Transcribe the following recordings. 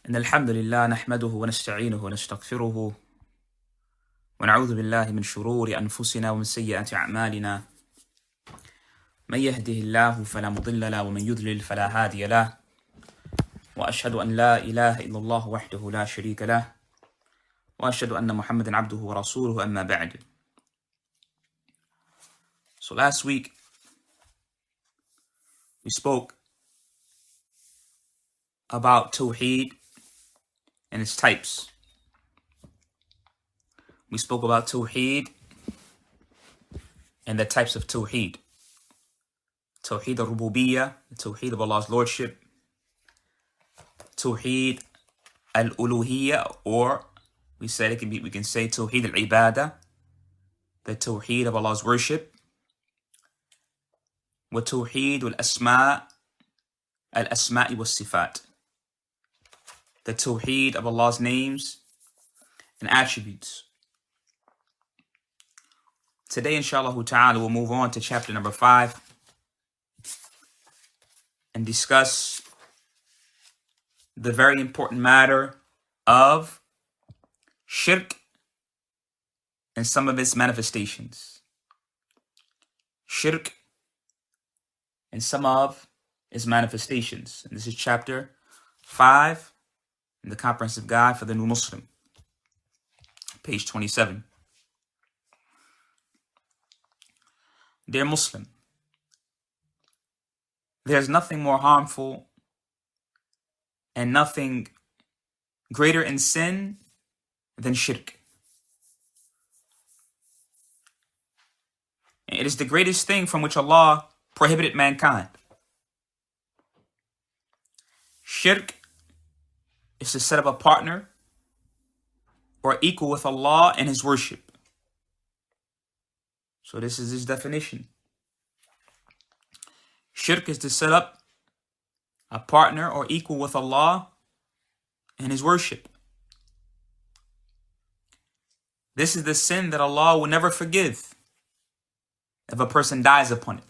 إن الحمد لله نحمده ونستعينه ونستغفره ونعوذ بالله من شرور أنفسنا ومن سيئات أعمالنا من يهده الله فلا مضل له ومن يضلل فلا هادي له وأشهد أن لا إله إلا الله وحده لا شريك له وأشهد أن محمدا عبده ورسوله أما بعد. So last week we spoke about Tawheed and its types. We spoke about Tawheed and the types of Tawheed. Tawheed al-Rububiyyah, the Tawheed of Allah's Lordship. Tawheed al-Uluhiyyah, or we can say Tawheed al-Ibadah, the Tawheed of Allah's worship. Wa Tawheed al-Asma'i was-Sifat, the Tawheed of Allah's names and attributes. Today, inshallah ta'ala, we'll move on to chapter number 5 and discuss the very important matter of shirk and some of its manifestations. Shirk and some of its manifestations. And this is chapter 5 in the Comprehensive Guide for the New Muslim, page 27. Dear Muslim, there's nothing more harmful and nothing greater in sin than shirk. It is the greatest thing from which Allah prohibited mankind. Shirk is to set up a partner or equal with Allah in His worship. So this is His definition. Shirk is to set up a partner or equal with Allah in His worship. This is the sin that Allah will never forgive if a person dies upon it.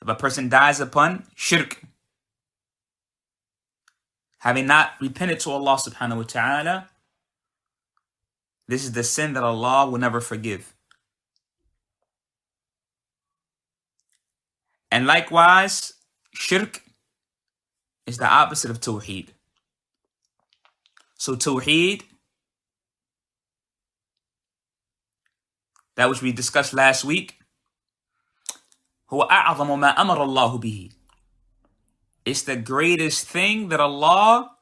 If a person dies upon shirk, having not repented to Allah subhanahu wa ta'ala, this is the sin that Allah will never forgive. And likewise, shirk is the opposite of Tawheed. So Tawheed, that which we discussed last week, هو أعظم ما أمر الله به. It's the greatest thing that Allah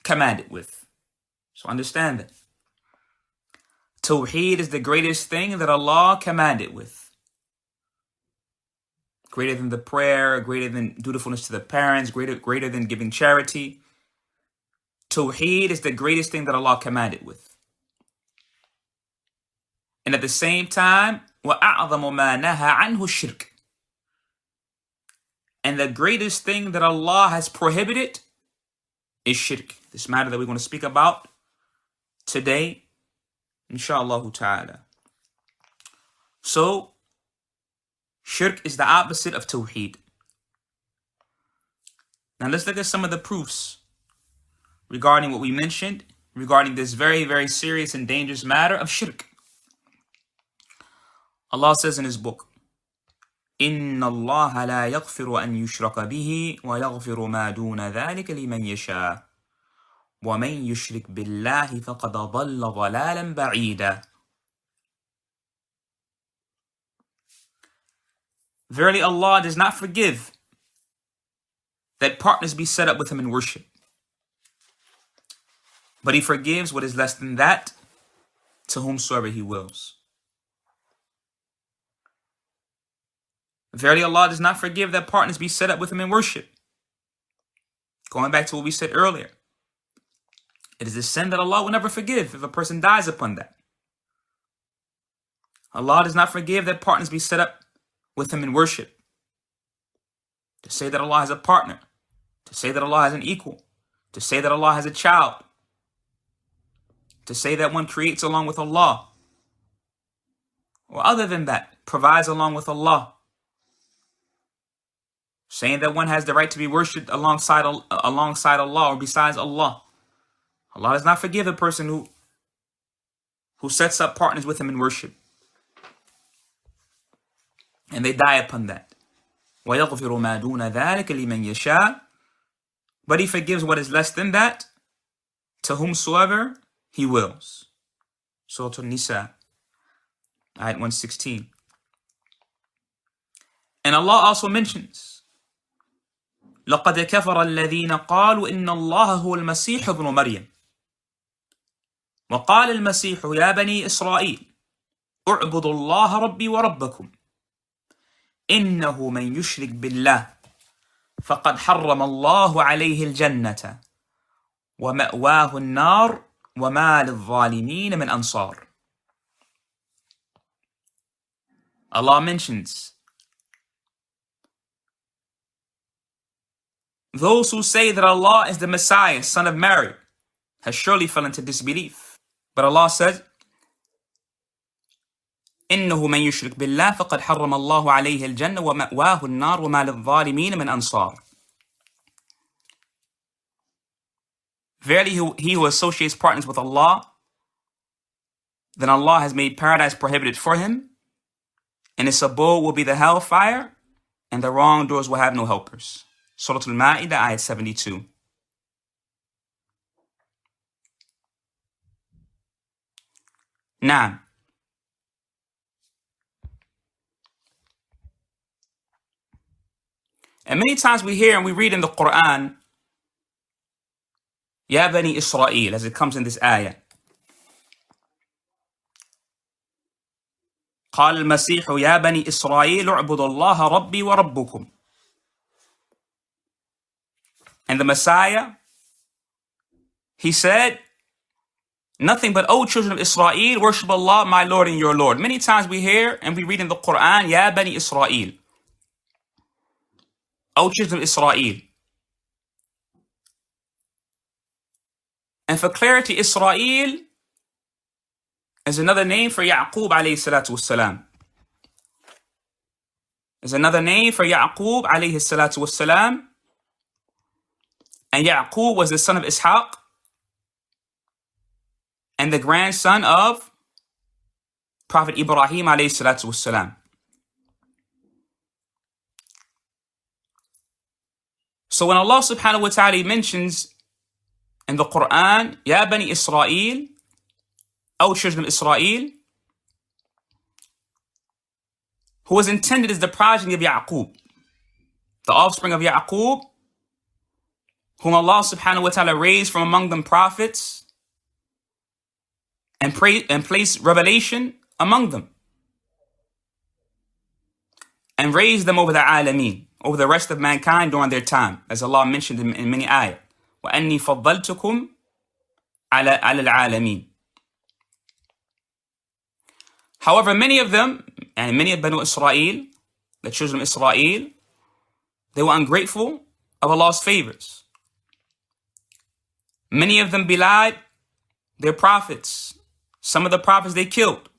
commanded with. So understand that. Tawheed is the greatest thing that Allah commanded with. Greater than the prayer, greater than dutifulness to the parents, greater than giving charity. Tawheed is the greatest thing that Allah commanded with. And at the same time, وَأَعْظَمُ مَا نَهَى عَنْهُ الشِّرْكِ. And the greatest thing that Allah has prohibited is shirk. This matter that we're going to speak about today, inshallah ta'ala. So, shirk is the opposite of Tawheed. Now let's look at some of the proofs regarding what we mentioned, regarding this very, very serious and dangerous matter of shirk. Allah says in His book, إِنَّ اللَّهَ لَا يَغْفِرُ أَن يُشْرَكَ بِهِ وَيَغْفِرُ مَا دُونَ ذَلِكَ لِمَنْ يَشَاءُ وَمَنْ يُشْرِكْ بِاللَّهِ فَقَدْ ضَلَّ ضَلَالًا بَعِيدًا. Verily Allah does not forgive that partners be set up with Him in worship, but He forgives what is less than that to whomsoever He wills. Verily Allah does not forgive that partners be set up with Him in worship. Going back to what we said earlier, it is a sin that Allah will never forgive if a person dies upon that. Allah does not forgive that partners be set up with Him in worship. To say that Allah has a partner, to say that Allah has an equal, to say that Allah has a child, to say that one creates along with Allah, or other than that, provides along with Allah. saying that one has the right to be worshipped alongside Allah or besides Allah. Allah does not forgive a person who sets up partners with him in worship, and they die upon that. وَيَغْفِرُ مَا دُونَ ذَلِكَ لِمَنْ يَشَاءُ. But he forgives what is less than that to whomsoever he wills. Surah An-Nisa, ayat 116. And Allah also mentions, لَقَدْ كَفَرَ الَّذِينَ قَالُوا إِنَّ اللَّهَ هُوَ الْمَسِيحُ ابْنُ مَرْيَمَ وقال المسيح يا بني إسرائيل اعبدوا الله ربي وربكم إنه من يشرك بالله فقد حرم الله عليه الجنة ومأواه النار وما للظالمين من أنصار. Allah mentions those who say that Allah is the Messiah, son of Mary, has surely fell into disbelief. But Allah says, إنه من يشرك بالله فقد حرم الله عليه الجنة ومأواه النار وما للظالمين من أنصار. Verily, he who associates partners with Allah, then Allah has made paradise prohibited for him, and his abode will be the hellfire, and the wrongdoers will have no helpers. Surah Al-Ma'idah, ayat 72. Now, and many times we hear and we read in the Quran, Ya Bani Israel, as it comes in this ayah. قال المسيح يا بني إسرائيل اعبدوا الله ربي وربكم. And the Messiah, he said, nothing but, O children of Israel, worship Allah, my Lord and your Lord. Many times we hear and we read in the Quran, Ya Bani Israel, O children of Israel. And for clarity, Israel is another name for Ya'qub alayhi salatu wassalam. Is another name for Ya'qub alayhi salatu wassalam. And Ya'qub was the son of Ishaq and the grandson of Prophet Ibrahim alayhi salatu wassalam. So when Allah subhanahu wa ta'ala mentions in the Quran, Ya Bani Israel, O children of Israel, who was intended as the progeny of Ya'qub, the offspring of Ya'qub, whom Allah subhanahu wa ta'ala raised from among them prophets and placed revelation among them and raised them over the alameen, over the rest of mankind during their time, as Allah mentioned in many ayat. وَأَنِّي فَضَّلْتُكُمْ عَلَى الْعَالَمِينَ. However, many of them, and many of Banu Israel, the children of Israel, they were ungrateful of Allah's favors. Many of them belied their prophets. Some of the prophets they killed.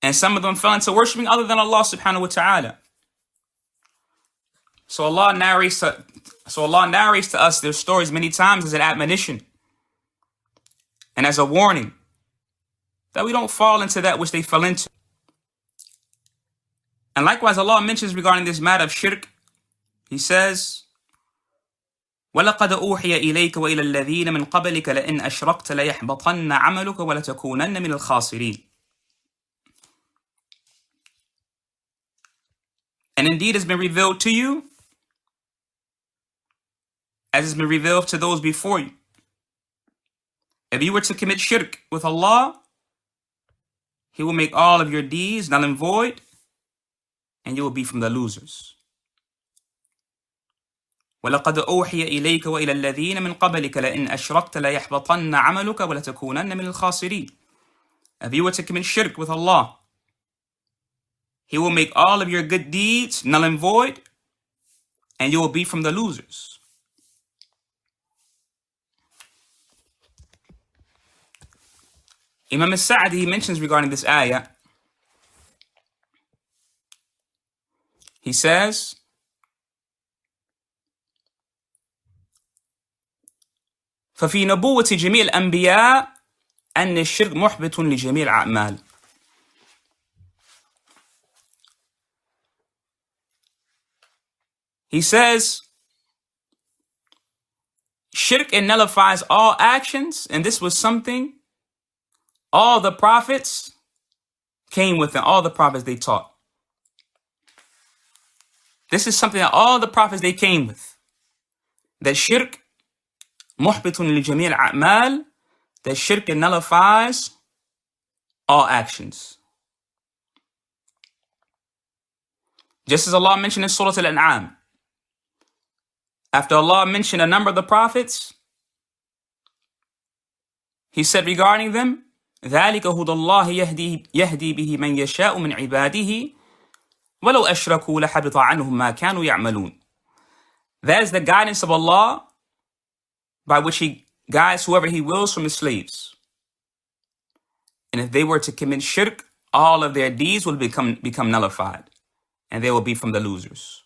And some of them fell into worshiping other than Allah subhanahu wa ta'ala. So Allah narrates to us their stories many times as an admonition and as a warning that we don't fall into that which they fell into. And likewise, Allah mentions regarding this matter of shirk, He says, وَلَقَدْ أُوحِيَ إِلَيْكَ وَإِلَى الَّذِينَ مِنْ قَبْلِكَ لَإِنْ أَشْرَكْتَ لَيَحْبَطَنَّ عَمَلُكَ وَلَتَكُونَنَّ مِنَ الْخَاسِرِينَ. And indeed has been revealed to you as has been revealed to those before you. If you were to commit shirk with Allah, He will make all of your deeds null and void, and you will be from the losers. وَلَقَدْ أُوحِيَ إِلَيْكَ وَإِلَى الَّذِينَ مِنْ قَبْلِكَ لَإِنْ أَشْرَكْتَ لَيَحْبَطَنَّ عَمَلُكَ وَلَتَكُونَنَّ مِنَ الْخَاسِرِينَ. If you were to commit shirk with Allah, He will make all of your good deeds null and void, and you will be from the losers. Imam al-Sa'di mentions regarding this ayah He says, ففي نبوة جميع الأنبياء أن الشرك محبط لجميع الأعمال. He says, shirk nullifies all actions, and this was something all the prophets came with, and all the prophets they taught. This is something that all the prophets they came with. That shirk muhbitun li jami' al-a'mal, that shirk nullifies all actions. Just as Allah mentioned in Surah Al-An'am, after Allah mentioned a number of the prophets, He said regarding them, ذَلِكَ هُدَى اللَّهِ يَهْدِي بِهِ مَنْ يَشَاءُ مِنْ عِبَادِهِ وَلَوْ أَشْرَكُوا لَحَبِطَ عَنْهُمْ مَا كَانُوا يَعْمَلُونَ. That is the guidance of Allah by which He guides whoever He wills from His slaves. And if they were to commit shirk, all of their deeds will become nullified, and they will be from the losers.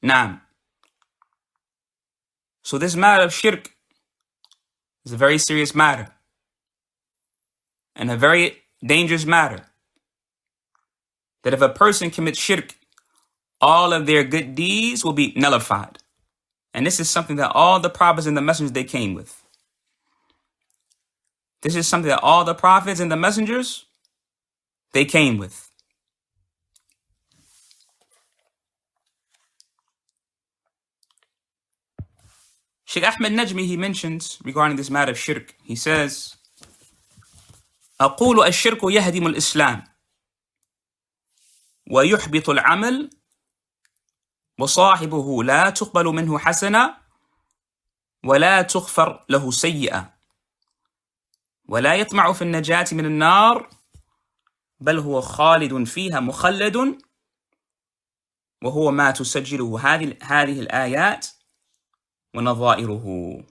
Now, so this matter of shirk is a very serious matter and a very dangerous matter. That if a person commits shirk, all of their good deeds will be nullified. And this is something that all the prophets and the messengers they came with. This is something that all the prophets and the messengers they came with. Sheikh Ahmed Najmi, he mentions regarding this matter of shirk, he says, أقول الشرك يهدم الإسلام ويحبط العمل وصاحبه لا تقبل منه حسنة ولا تغفر له سيئة ولا يطمع في النجاة من النار بل هو خالد فيها مخلد وهو ما تسجله هذه الآيات ونظائره.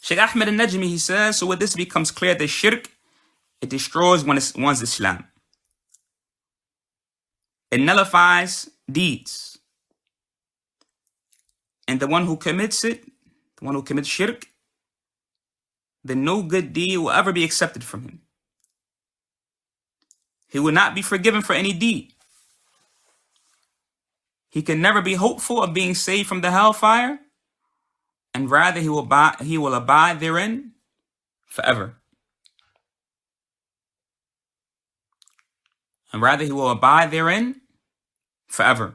Sheikh Ahmed al-Najmi, he says, so with this becomes clear that shirk, it destroys one's Islam. It nullifies deeds. And the one who commits it, the one who commits shirk, then no good deed will ever be accepted from him. He will not be forgiven for any deed. He can never be hopeful of being saved from the hellfire, and rather he will abide therein forever. And rather he will abide therein forever.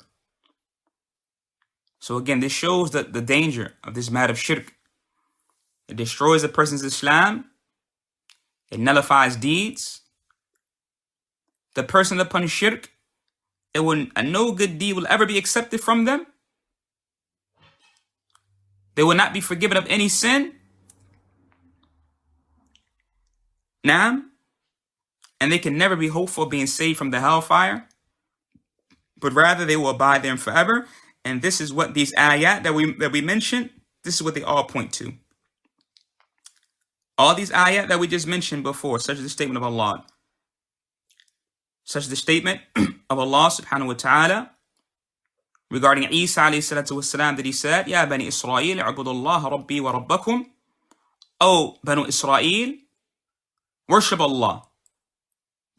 So again, this shows that the danger of this matter of shirk. It destroys a person's Islam. It nullifies deeds. The person upon shirk, no good deed will ever be accepted from them. They will not be forgiven of any sin. Naam. And they can never be hopeful of being saved from the hellfire, but rather they will abide there forever. And this is what these ayat that we mentioned, this is what they all point to. All these ayat that we just mentioned before, such as the statement of Allah, such as the statement of Allah subhanahu wa ta'ala regarding Isa alayhi salatu wassalam, that he said, Ya Bani Israel, I'budullaha Rabbi wa Rabbakum. O Banu Israel, worship Allah,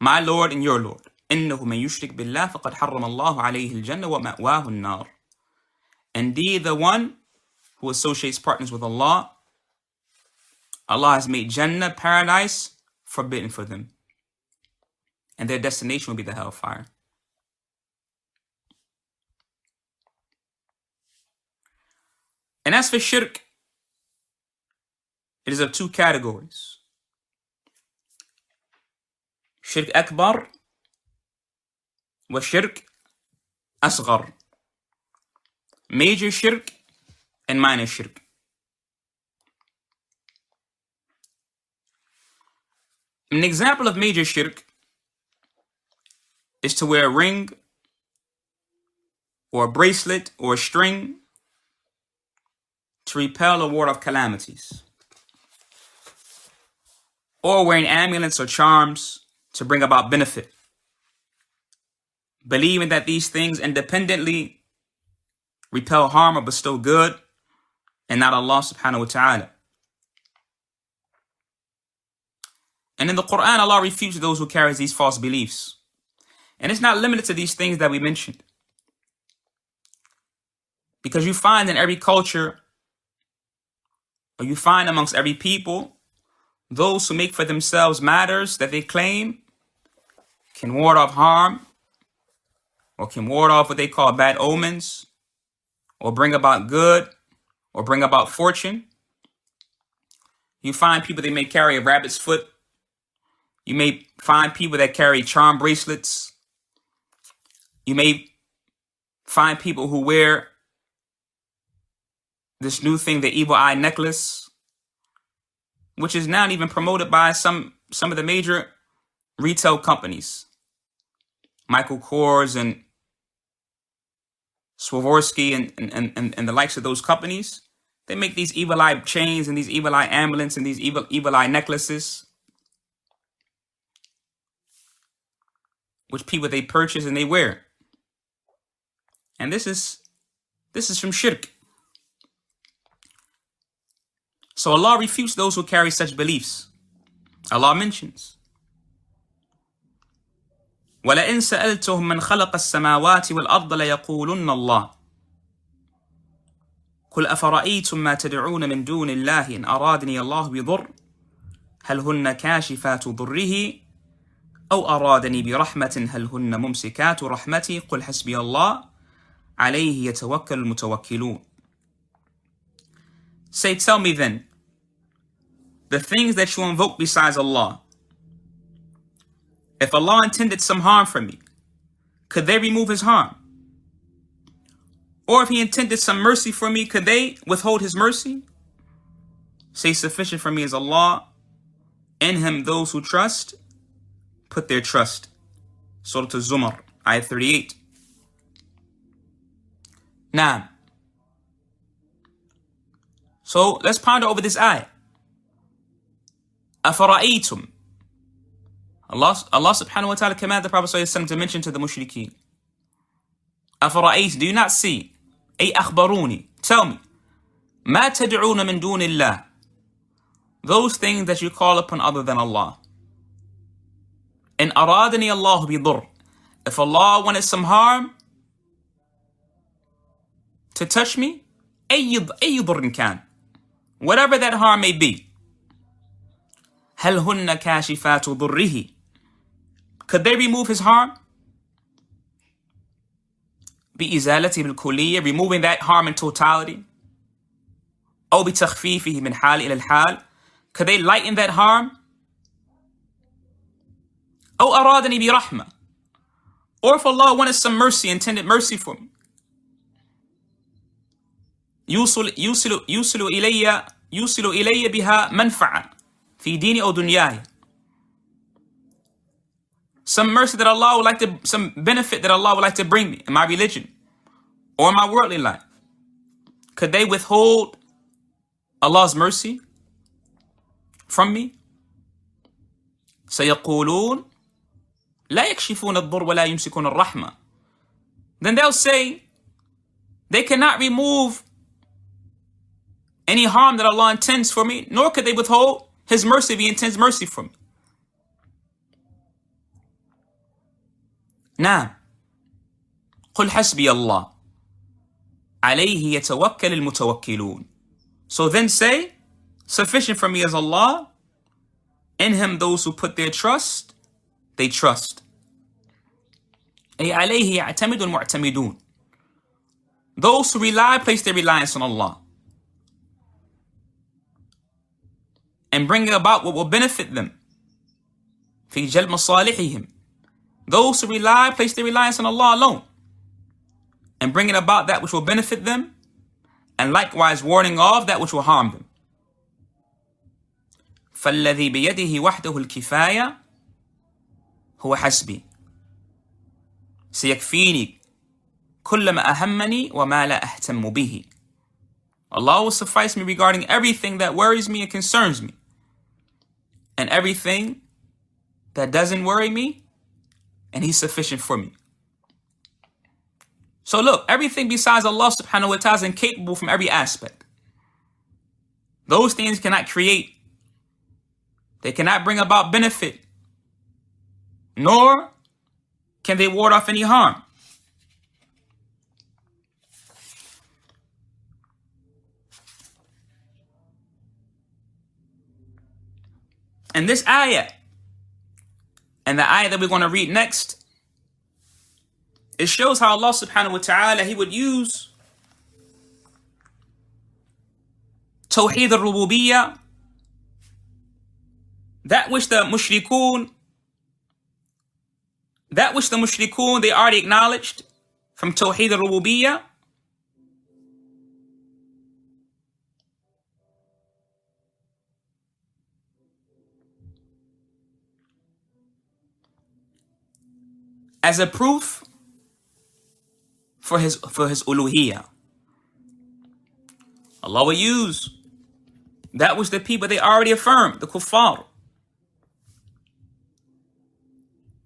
my Lord and your Lord. إِنَّهُ مَنْ يُشْرِكْ بِاللَّهِ فَقَدْ حَرَّمَ اللَّهُ عَلَيْهِ الْجَنَّةَ وَمَأْوَاهُ النَّارِ. Indeed, the one who associates partners with Allah, Allah has made Jannah, paradise, forbidden for them. And their destination will be the hellfire. And as for shirk, it is of two categories. Shirk akbar wa shirk asghar. Major shirk and minor shirk. An example of major shirk is to wear a ring or a bracelet or a string to repel a ward of calamities, or wearing amulets or charms to bring about benefit believing that these things independently repel harm or bestow good, and not Allah subhanahu wa ta'ala. And in the Quran, Allah refutes those who carry these false beliefs. And it's not limited to these things that we mentioned. Because you find in every culture, or you find amongst every people, those who make for themselves matters that they claim can ward off harm, or can ward off what they call bad omens, or bring about good, or bring about fortune. You find people, they may carry a rabbit's foot. You may find people that carry charm bracelets. You may find people who wear this new thing, the evil eye necklace, which is now even promoted by some of the major retail companies. Michael Kors and Swarovski and the likes of those companies. They make these evil eye chains and these evil eye amulets and these evil eye necklaces, which people they purchase and they wear. And this is from shirk. So Allah refutes those who carry such beliefs. Allah mentions, وَلَئِن سَأَلْتُهُمْ مَنْ خَلَقَ السَّمَاوَاتِ وَالْأَرْضَ لَيَقُولُنَّ اللَّهُ قُلْ أَفَرَأَيْتُمْ مَا تَدْعُونَ مِنْ دُونِ اللَّهِ إِنْ أَرَادَنِيَ اللَّهُ بِضُرٍّ هَلْ هُنَّ كَاشِفَاتُ ضُرِّهِ أَوْ أَرَادَنِي بِرَحْمَةٍ هَلْ هُنَّ مُمْسِكَاتُ رَحْمَتِي قُلْ حَسْبِيَ اللَّهُ عَلَيْهِ يَتَوَكَّلُ الْمُتَوَكِّلُونَ. Say, tell me then, the things that you invoke besides Allah, if Allah intended some harm for me, could they remove his harm? Or if he intended some mercy for me, could they withhold his mercy? Say, sufficient for me is Allah. In him those who trust put their trust. Surah Al-Zumar, ayah 38. Now, so let's ponder over this ayah. أَفَرَأَيْتُمْ, Allah subhanahu wa ta'ala commanded the Prophet ﷺ to mention to the mushrikeen. أَفَرَأَيْتُمْ, do you not see? أي أخبروني, tell me. مَا تَدْعُونَ مِن دُونِ اللَّهِ, those things that you call upon other than Allah. إِنْ أَرَادَنِيَ اللَّهُ بِضُرٍّ, if Allah wanted some harm to touch me, أي ضر كان, whatever that harm may be. هَلْ هُنَّ كَاشِفَاتُ ضُرِّهِ, could they remove his harm? بِإِزَالَتِهِ بِالْكُلِّيَّةِ, removing that harm in totality. أو بِتَخْفِيفِهِ مِنْ حَالِ إِلَى الْحَالِ, could they lighten that harm? أو أرادني برحمة, or if Allah wanted some mercy, intended mercy for me. يوصل إلي بها منفعة في ديني أو دنياي. Some mercy that Allah would like to, some benefit that Allah would like to bring me in my religion or in my worldly life. Could they withhold Allah's mercy from me? سيقولون لا يكشفون الضر ولا يمسكون الرحمة. Then they'll say, they cannot remove any harm that Allah intends for me, nor could they withhold his mercy if he intends mercy for me. Now, قل حسبي الله عليه يتوكل المتوكلون. So then say, sufficient for me is Allah, in him those who put their trust, they trust. أي عليه يعتمد المعتمدون, those who rely, place their reliance on Allah and bring about what will benefit them. في جلب مصالحهم, those who rely, place their reliance on Allah alone and bringing about that which will benefit them, and likewise warning off that which will harm them. فَالَّذِي بِيَدِهِ وَحْدَهُ الْكِفَايَةِ هُوَ حَسْبِي سَيَكْفِينِي كُلَّ مَا أَهَمَّنِي وَمَا لَا أَهْتَمُّ بِهِ. Allah will suffice me regarding everything that worries me and concerns me, and everything that doesn't worry me, and he's sufficient for me. So look, everything besides Allah subhanahu wa ta'ala is incapable from every aspect. Those things cannot create. They cannot bring about benefit. Nor can they ward off any harm. And this ayah, and the ayah that we're going to read next, it shows how Allah subhanahu wa ta'ala, He would use Tawheed al-Rububiyyah, that which the mushrikun, they already acknowledged from Tawheed al-Rububiyyah, as a proof for his uluhiyyah. Allah will use that which the people they already affirmed, the kuffar,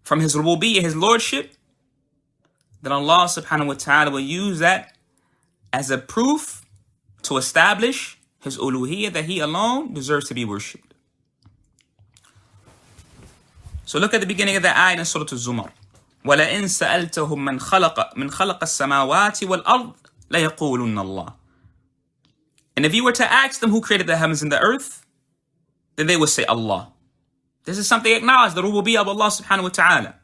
from His rububiyyah, His lordship, then Allah subhanahu wa ta'ala will use that as a proof to establish His uluhiyyah, that He alone deserves to be worshipped. So look at the beginning of the ayah in Surah Al-Zumar. وَلَئِن سَأَلْتَهُمْ مِنْ خَلَقَ السَّمَاوَاتِ وَالْأَرْضِ لَيَقُولُنَّ اللَّهِ. And if you were to ask them who created the heavens and the earth, then they would say Allah. This is something acknowledged, the rububiyyah of Allah subhanahu wa ta'ala.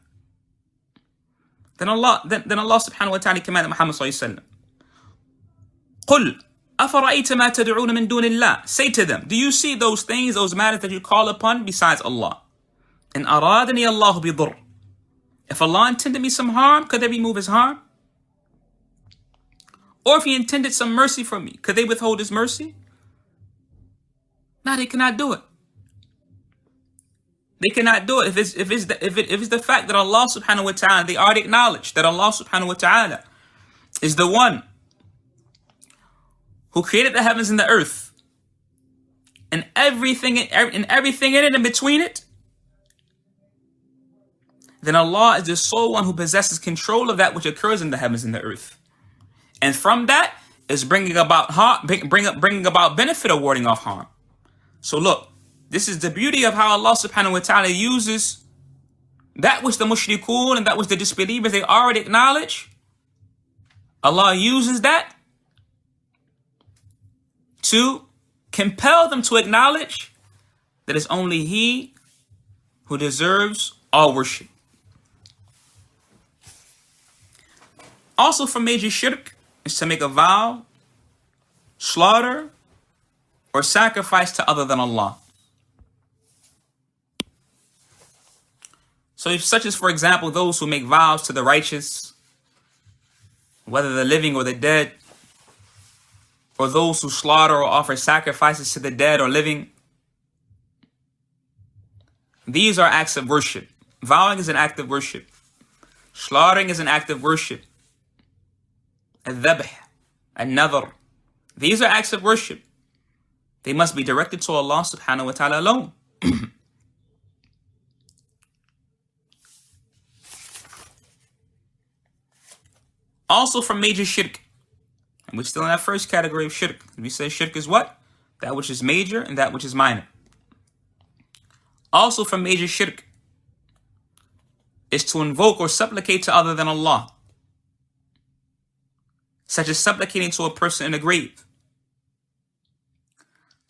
Then Allah subhanahu wa ta'ala commanded Muhammad sallallahu alayhi wa sallam, قُلْ أَفَرَأَيْتَ مَا تَدْعُونَ مِن دُونِ اللَّهِ. Say to them, do you see those things, those matters that you call upon besides Allah? إِنْ أَرَادَنِي اللَّهُ بِضُرٍّ. If Allah intended me some harm, could they remove His harm? Or if He intended some mercy from me, could they withhold His mercy? No, they cannot do it. They cannot do it. If it's the fact that Allah subhanahu wa ta'ala, they already acknowledge that Allah subhanahu wa ta'ala is the one who created the heavens and the earth, and everything in it and between it, then Allah is the sole one who possesses control of that which occurs in the heavens and the earth. And from that is bringing about harm, bringing about benefit or warding off harm. So look, this is the beauty of how Allah subhanahu wa ta'ala uses that which the mushrikun and that which the disbelievers they already acknowledge. Allah uses that to compel them to acknowledge that it's only He who deserves all worship. Also from major shirk is to make a vow, slaughter, or sacrifice to other than Allah. So such as, for example, those who make vows to the righteous, whether the living or the dead, or those who slaughter or offer sacrifices to the dead or living. These are acts of worship. Vowing is an act of worship. Slaughtering is an act of worship. Al-dhabh, al-nadhr. These are acts of worship. They must be directed to Allah subhanahu wa ta'ala alone. Also from major shirk, and we're still in that first category of shirk. We say shirk is what? That which is major and that which is minor. Also from major shirk is to invoke or supplicate to other than Allah, such as supplicating to a person in a grave,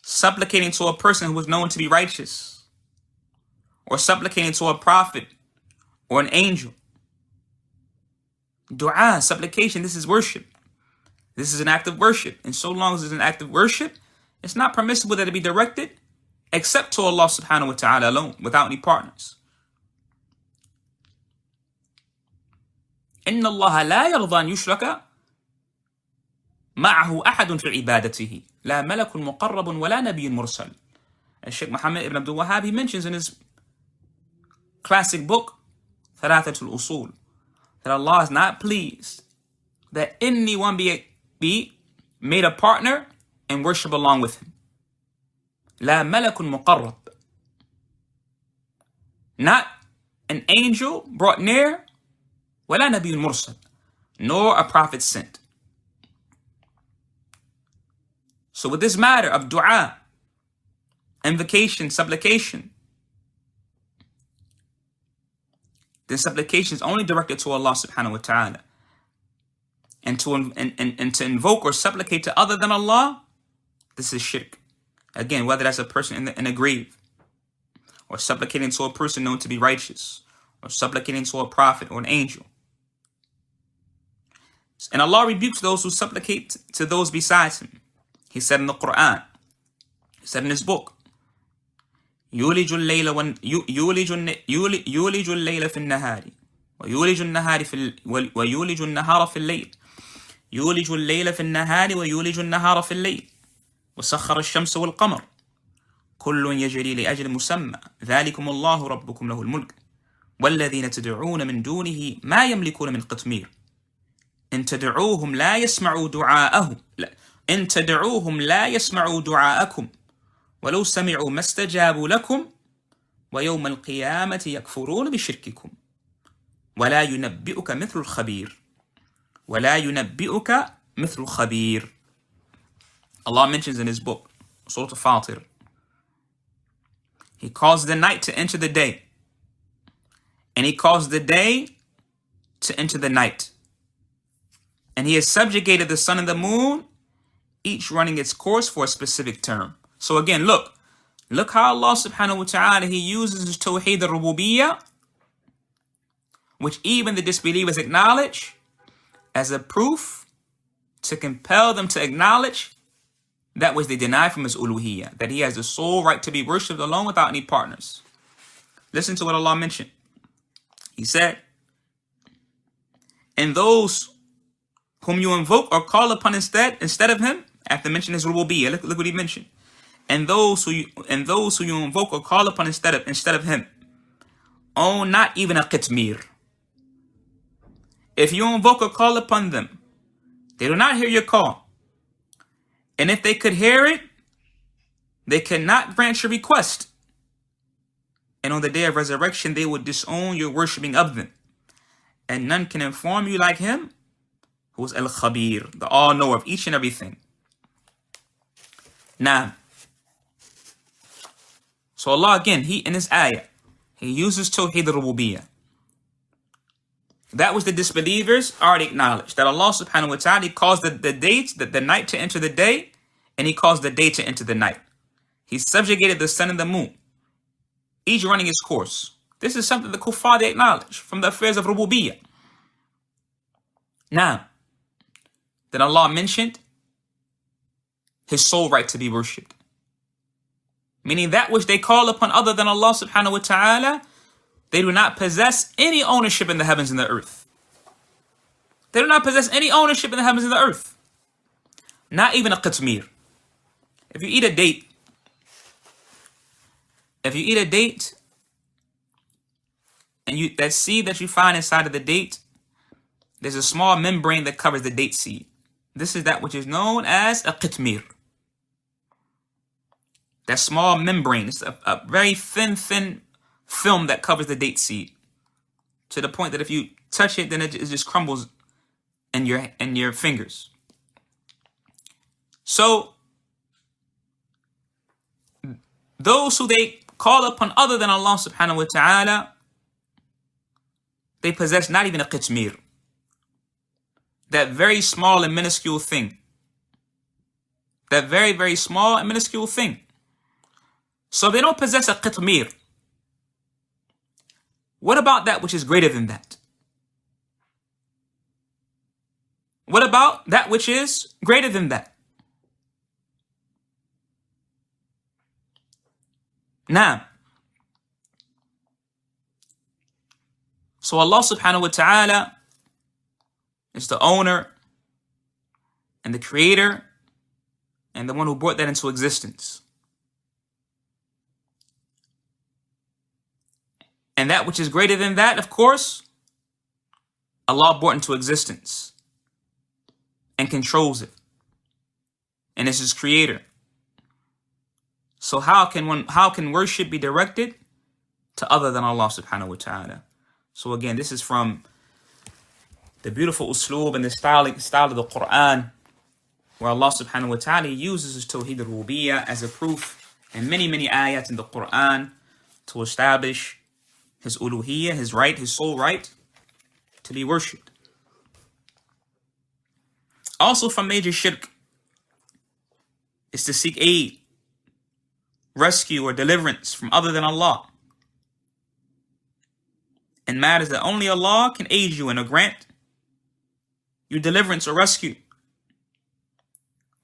supplicating to a person who was known to be righteous, or supplicating to a prophet or an angel. Dua, supplication, this is worship. This is an act of worship. And so long as it's an act of worship, it's not permissible that it be directed except to Allah subhanahu wa ta'ala alone, without any partners. إِنَّ اللَّهَ لَا يَرْضَى أَن يُشْرَكَ مَعَهُ أَحَدٌ فِي عِبَادَتِهِ لَا مَلَكٌ مُقَرَّبٌ وَلَا نَبِيٌّ مُرْسَلٌ. As Sheikh Muhammad ibn Abdul Wahhab, he mentions in his classic book, Thalathatul Usul, that Allah is not pleased that anyone be made a partner and worship along with Him. La malakun muqarrab. Not an angel brought near, wala nabiyyun mursal. nor a prophet sent. So with this matter of dua, invocation, supplication, then supplication is only directed to Allah subhanahu wa ta'ala. And to invoke or supplicate to other than Allah, this is shirk. Again, whether that's a person in a grave, or supplicating to a person known to be righteous, or supplicating to a prophet or an angel. And Allah rebukes those who supplicate to those besides Him. He said in the Quran, He said in His book, يولج الليل في النهار ويولج النهار في الليل يولج الليل في النهار ويولج النهار في الليل وسخر الشمس والقمر كل يجري لأجل مسمى ذلكم الله ربكم له الملك والذين تدعون من دونه ما يملكون من قطمير إن تدعوهم لا يسمعوا دعاءهم إن تدعوهم لا يسمعوا دعاءكم ولو سمعوا ما استجابوا لكم ويوم القيامة يكفرون بشرككم ولا ينبئك مثل الخبير ولا ينبئك مثل الخبير. Allah mentions in His book, Surah Al-Fatir, He calls the night to enter the day, and He calls the day to enter the night. And He has subjugated the sun and the moon, each running its course for a specific term. So again, look how Allah subhanahu wa ta'ala, He uses His Tawheed al-Rububiyyah, which even the disbelievers acknowledge, as a proof to compel them to acknowledge that which they deny from His uluhiyyah, that He has the sole right to be worshipped alone without any partners. Listen to what Allah mentioned. He said, and those whom you invoke or call upon instead of Him, after mentioning His rububiyyah, look what He mentioned. And those who you invoke or call upon instead of Him own not even a qitmir. If you invoke or call upon them, they do not hear your call. And if they could hear it, they cannot grant your request. And on the day of resurrection, they will disown your worshipping of them. And none can inform you like Him, who is Al-Khabir, the all-knower of each and everything. Now, so Allah again, He in His ayah, He uses Tawheed al-Rububiyyah. That was the disbelievers already acknowledged, that Allah subhanahu wa ta'ala caused the night to enter the day, and He caused the day to enter the night. He subjugated the sun and the moon, each running its course. This is something the kuffar they acknowledge from the affairs of Rububiyyah. Now, then Allah mentioned His sole right to be worshipped. Meaning that which they call upon other than Allah subhanahu wa ta'ala, they do not possess any ownership in the heavens and the earth. They do not possess any ownership in the heavens and the earth. Not even a qitmir. If you eat a date, and that seed that you find inside of the date, there's a small membrane that covers the date seed. This is that which is known as a qitmir. That small membrane, it's a very thin film that covers the date seed, to the point that if you touch it, then it just crumbles in your fingers. So those who they call upon other than Allah subhanahu wa ta'ala, they possess not even a qitmir, that very small and minuscule thing. That very, very small and minuscule thing. So they don't possess a qitmir. What about that which is greater than that? What about that which is greater than that? Now, so Allah subhanahu wa ta'ala is the owner and the creator and the one who brought that into existence. And that which is greater than that, of course, Allah brought into existence and controls it. And is His creator. So how can worship be directed to other than Allah subhanahu wa ta'ala? So again, this is from the beautiful usloob and the style of the Quran, where Allah subhanahu wa ta'ala uses his Tawheed al-Rububiyyah as a proof in many, many ayats in the Quran to establish his uluhiyyah, his right, his sole right to be worshipped. Also from major shirk is to seek aid, rescue, or deliverance from other than Allah in matters that only Allah can aid you in or grant you deliverance or rescue.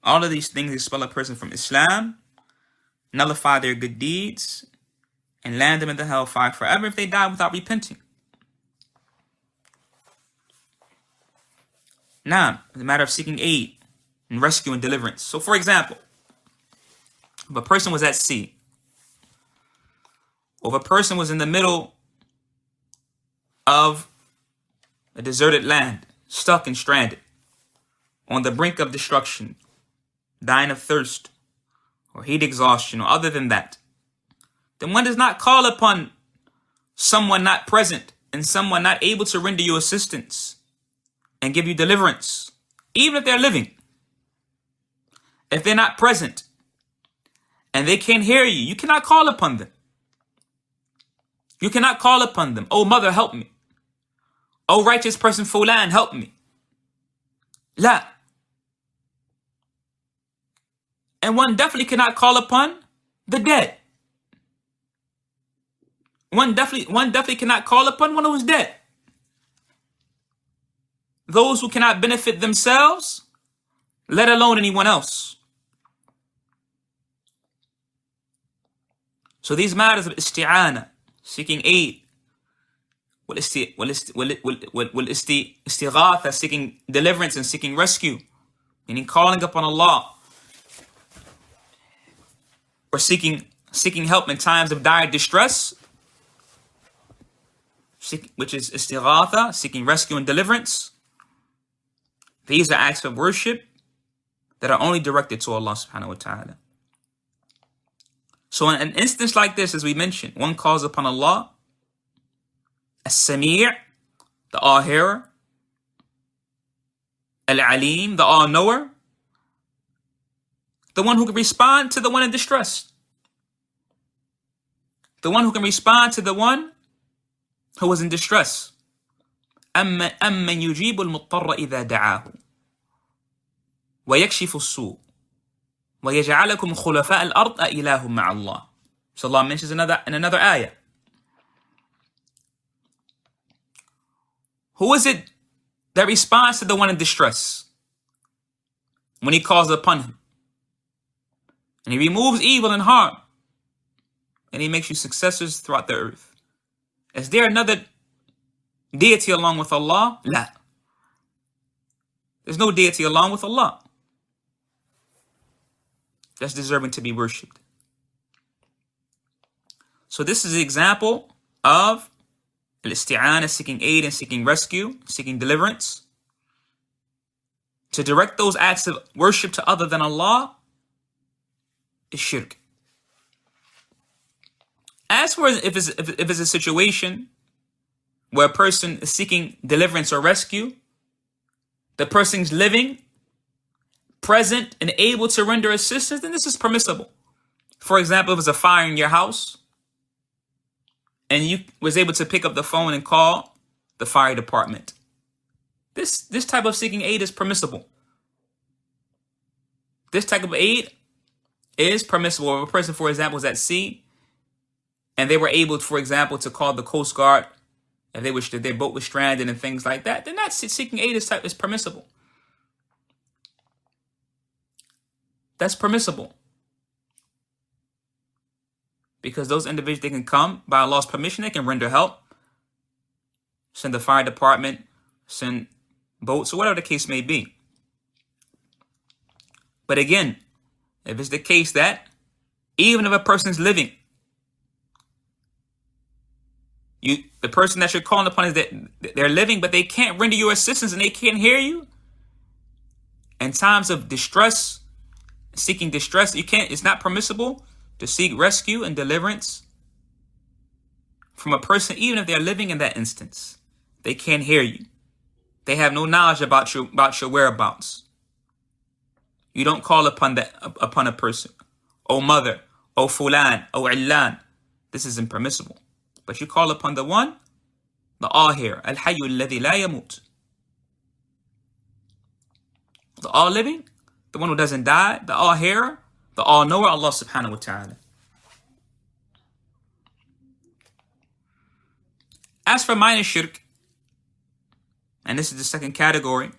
All of these things expel a person from Islam, nullify their good deeds, and land them in the hellfire forever if they die without repenting. Now, the matter of seeking aid and rescue and deliverance. So, for example, if a person was at sea, or if a person was in the middle of a deserted land, stuck and stranded, on the brink of destruction, dying of thirst, or heat exhaustion, or other than that, then one does not call upon someone not present and someone not able to render you assistance and give you deliverance, even if they're living. If they're not present and they can't hear you, you cannot call upon them. You cannot call upon them. Oh, mother, help me. Oh, righteous person Fulan, help me. La. And one definitely cannot call upon the dead. One definitely cannot call upon one who is dead. Those who cannot benefit themselves, let alone anyone else. So these matters of isti'ana, seeking aid, istighatha, seeking deliverance and seeking rescue, meaning calling upon Allah, or seeking help in times of dire distress, which is istighatha, seeking rescue and deliverance. These are acts of worship that are only directed to Allah subhanahu wa ta'ala. So in an instance like this, as we mentioned, one calls upon Allah, As-Sami', the All-Hearer, Al-Alim, the All-Knower, the one who can respond to the one in distress, the one who can respond to the one who was in distress. أَمَّنْ يُجِيبُ الْمُضْطَرَّ إِذَا دَعَاهُ وَيَكْشِفُ السُّوءَ وَيَجْعَلَكُمْ خُلَفَاءَ الْأَرْضِ أَإِلَهٌ مَعَ اللَّهِ. So Allah mentions in another ayah. Who is it that responds to the one in distress when he calls upon him? And he removes evil and harm, and he makes you successors throughout the earth. Is there another deity along with Allah? La. There's no deity along with Allah that's deserving to be worshipped. So this is an example of al-isti'ana, seeking aid and seeking rescue, seeking deliverance. To direct those acts of worship to other than Allah is shirk. As for if it's a situation where a person is seeking deliverance or rescue, the person's living, present, and able to render assistance, then this is permissible. For example, if it's a fire in your house, and you was able to pick up the phone and call the fire department, this type of seeking aid is permissible. This type of aid is permissible. If a person, for example, is at sea, and they were able, for example, to call the Coast Guard, if their boat was stranded and things like that, then that seeking aid is permissible. That's permissible. Because those individuals, they can come by Allah's permission, they can render help, send the fire department, send boats, or whatever the case may be. But again, if it's the case that even if a person's living, the person that you're calling upon is that they're living, but they can't render you assistance and they can't hear you. In times of distress, seeking distress, it's not permissible to seek rescue and deliverance from a person, even if they're living in that instance. They can't hear you. They have no knowledge about your whereabouts. You don't call upon a person, O mother, O fulan, O illan. This is impermissible. But you call upon the one, the all-here, al-hayyu alladhi la yamut. The all-living, the one who doesn't die, the all-hearer, the all-knower, Allah subhanahu wa ta'ala. As for minor shirk, and this is the second category,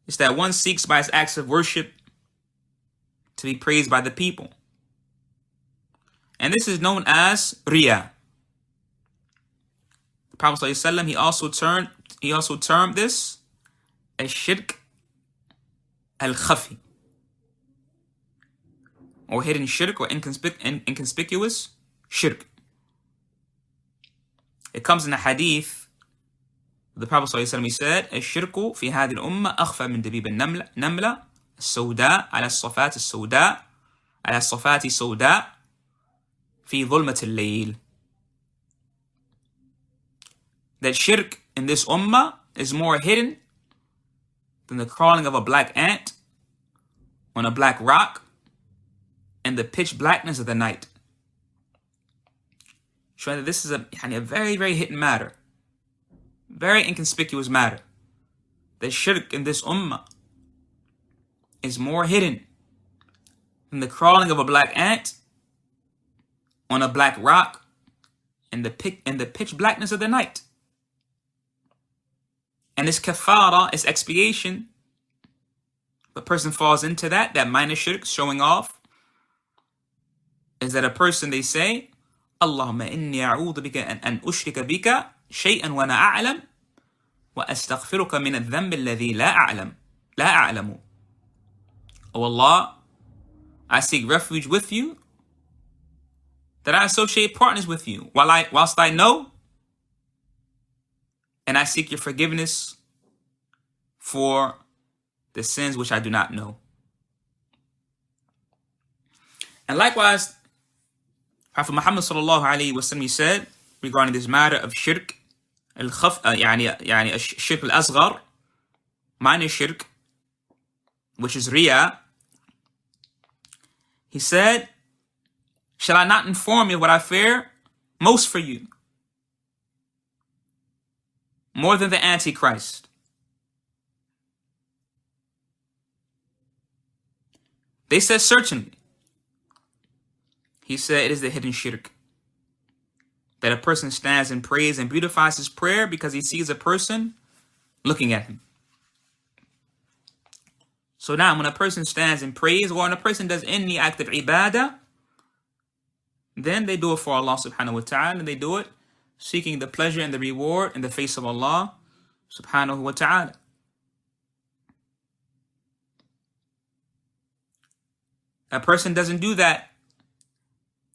it's that one seeks by his acts of worship to be praised by the people. And this is known as riya. The Prophet ﷺ, he also termed this as shirk al-khafi, or hidden shirk, or inconspicuous shirk. It comes in the hadith. The Prophet ﷺ, he said, "الشرك في هذه الأمة أخفى من دبيب النملة السوداء على الصفات السوداء على الصفات السوداء في ظلمة الليل." That shirk in this ummah is more hidden than the crawling of a black ant on a black rock in the pitch blackness of the night. Showing that this is a very, very hidden matter. Very inconspicuous matter. The shirk in this ummah is more hidden than the crawling of a black ant on a black rock in the pitch blackness of the night. And this kafara, is expiation. The person falls into that minor shirk, showing off, is that a person, they say, Allahumma inni a'udhu bika an ushrika bika shay'an wa ana a'lam wa astaghfiruka min adh-dhanbi alladhi la a'lamu. O Allah, I seek refuge with you that I associate partners with you whilst I know, and I seek your forgiveness for the sins which I do not know. And likewise, Prophet Muhammad sallallahu alayhi wa sallam, he said regarding this matter of shirk, shirk al-asghar, minor shirk, which is riya, he said, "Shall I not inform you of what I fear most for you, more than the Antichrist?" They said, "Certainly." He said, "It is the hidden shirk, that a person stands and prays and beautifies his prayer because he sees a person looking at him." So now, when a person stands and prays, or when a person does any act of ibadah, then they do it for Allah subhanahu wa ta'ala, and they do it seeking the pleasure and the reward in the face of Allah subhanahu wa ta'ala. A person doesn't do that.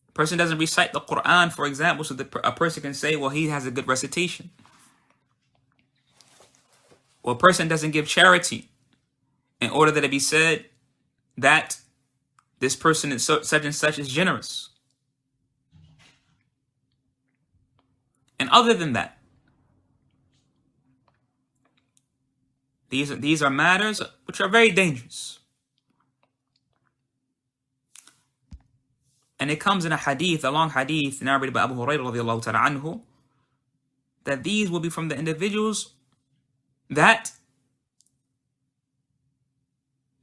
A person doesn't recite the Quran, for example, so that a person can say, well, he has a good recitation. Or a person doesn't give charity in order that it be said that this person is such and such is generous. And other than that, these are matters which are very dangerous. And it comes in a hadith, a long hadith narrated by Abu Hurraira radiallahu ta'ala anhu, that these will be from the individuals that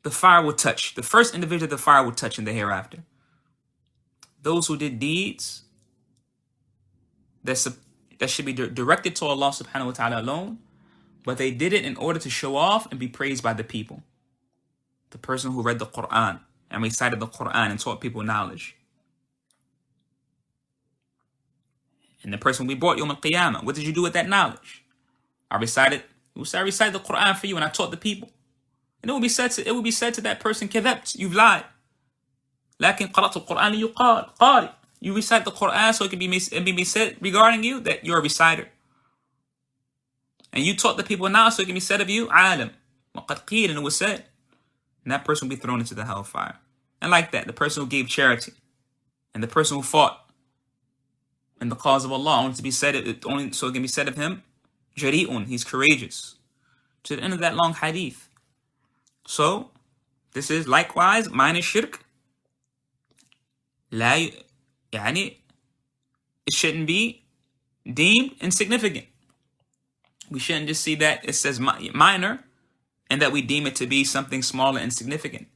the fire will touch. The first individual the fire will touch in the hereafter. Those who did deeds that should be directed to Allah subhanahu wa ta'ala alone, but they did it in order to show off and be praised by the people. The person who read the Quran and recited the Quran and taught people knowledge. And the person we brought Yawm al-Qiyamah, what did you do with that knowledge? I recited the Quran for you and I taught the people. And it will be said to that person, كذبت, you've lied. لكن قرأت القرآن ليقال قارئ. You recite the Quran so it can be said regarding you that you're a reciter. And you taught the people now so it can be said of you, عالم. وقد قيل, and it was said. And that person will be thrown into the hellfire. And like that, the person who gave charity and the person who fought in the cause of Allah, only so it can be said of him Jari'un, he's courageous. To the end of that long hadith. So, this is likewise minor shirk. It shouldn't be deemed insignificant. We shouldn't just see that it says minor and that we deem it to be something small and insignificant.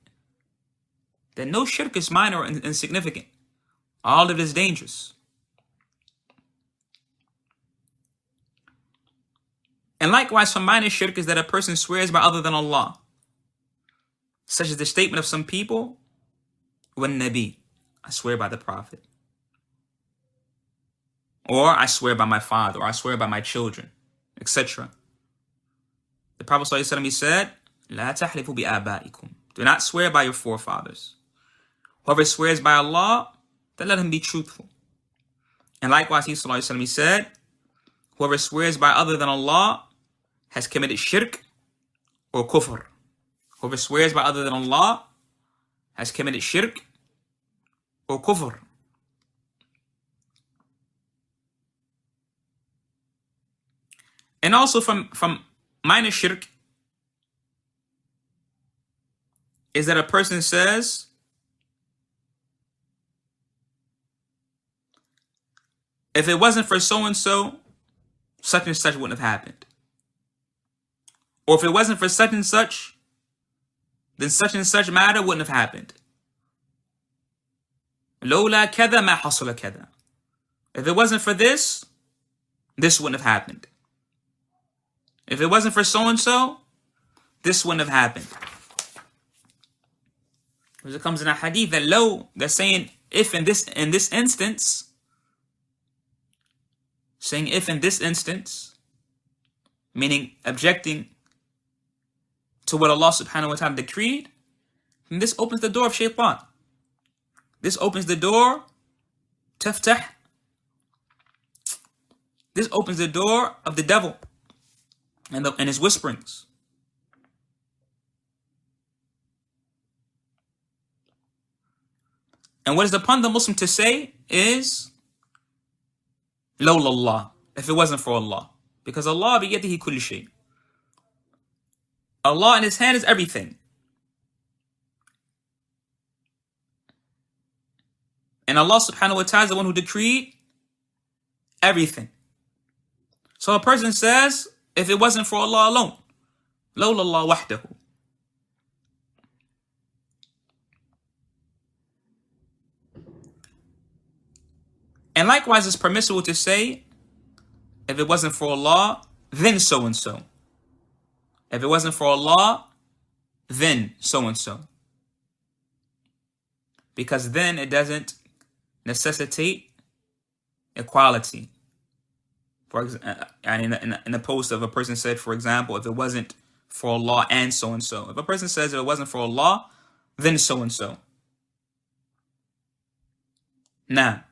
That no shirk is minor or insignificant. All of it is dangerous. And likewise, from minor shirk is that a person swears by other than Allah. Such as the statement of some people, when Nabi, I swear by the Prophet. Or I swear by my father, or I swear by my children, etc. The Prophet ﷺ said, لا تحلفوا بآبائكم. Do not swear by your forefathers. Whoever swears by Allah, then let him be truthful. And likewise, he said, whoever swears by other than Allah has committed shirk or kufr. Whoever swears by other than Allah has committed shirk or kufr. And also from minor shirk is that a person says, if it wasn't for so-and-so, such and such wouldn't have happened. Or if it wasn't for such and such, then such and such matter wouldn't have happened. لولا كذا ما حصل كذا. If it wasn't for this, this wouldn't have happened. If it wasn't for so-and-so, this wouldn't have happened. Because it comes in a hadith that that's saying if in this instance, saying if in this instance, meaning objecting to what Allah subhanahu wa ta'ala decreed, and this opens the door of shaitan. This opens the door, taftah. This opens the door of the devil and his whisperings. And what is upon the Muslim to say is, لولا Allah, if it wasn't for Allah. Because Allah biyadihi kulli shay. Allah in his hand is everything. And Allah subhanahu wa ta'ala is the one who decreed everything. So a person says, if it wasn't for Allah alone, لولا Allah wahdahu. And likewise, it's permissible to say, if it wasn't for Allah, then so-and-so. If it wasn't for Allah, then so-and-so. Because then it doesn't necessitate equality. For example, in the post of a person said, for example, if it wasn't for Allah and so-and-so. If a person says if it wasn't for Allah, then so-and-so. Now,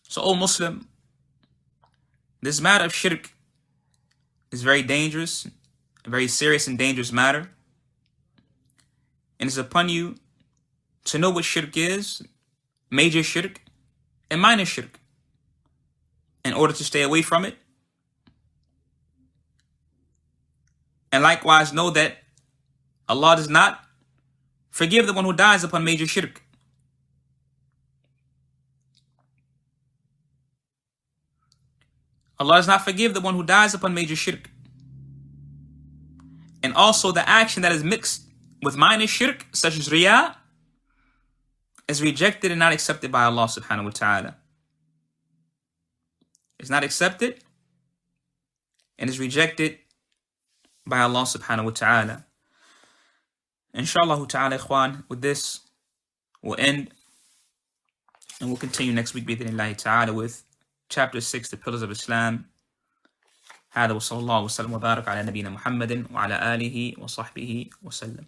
so, O Muslim, this matter of shirk is very dangerous, a very serious and dangerous matter. And it's upon you to know what shirk is, major shirk and minor shirk, in order to stay away from it. And likewise know that Allah does not forgive the one who dies upon major shirk. Allah does not forgive the one who dies upon major shirk. And also the action that is mixed with minor shirk, such as riyā, is rejected and not accepted by Allah subhanahu wa ta'ala. It's not accepted and is rejected by Allah subhanahu wa ta'ala. Inshallah ta'ala, ikhwan, with this we'll end and we'll continue next week bi'idhnillahi ta'ala with Chapter 6, the Pillars of Islam. هذا وصلى الله وسلم وبارك على نبينا محمد وعلى آله وصحبه وسلم.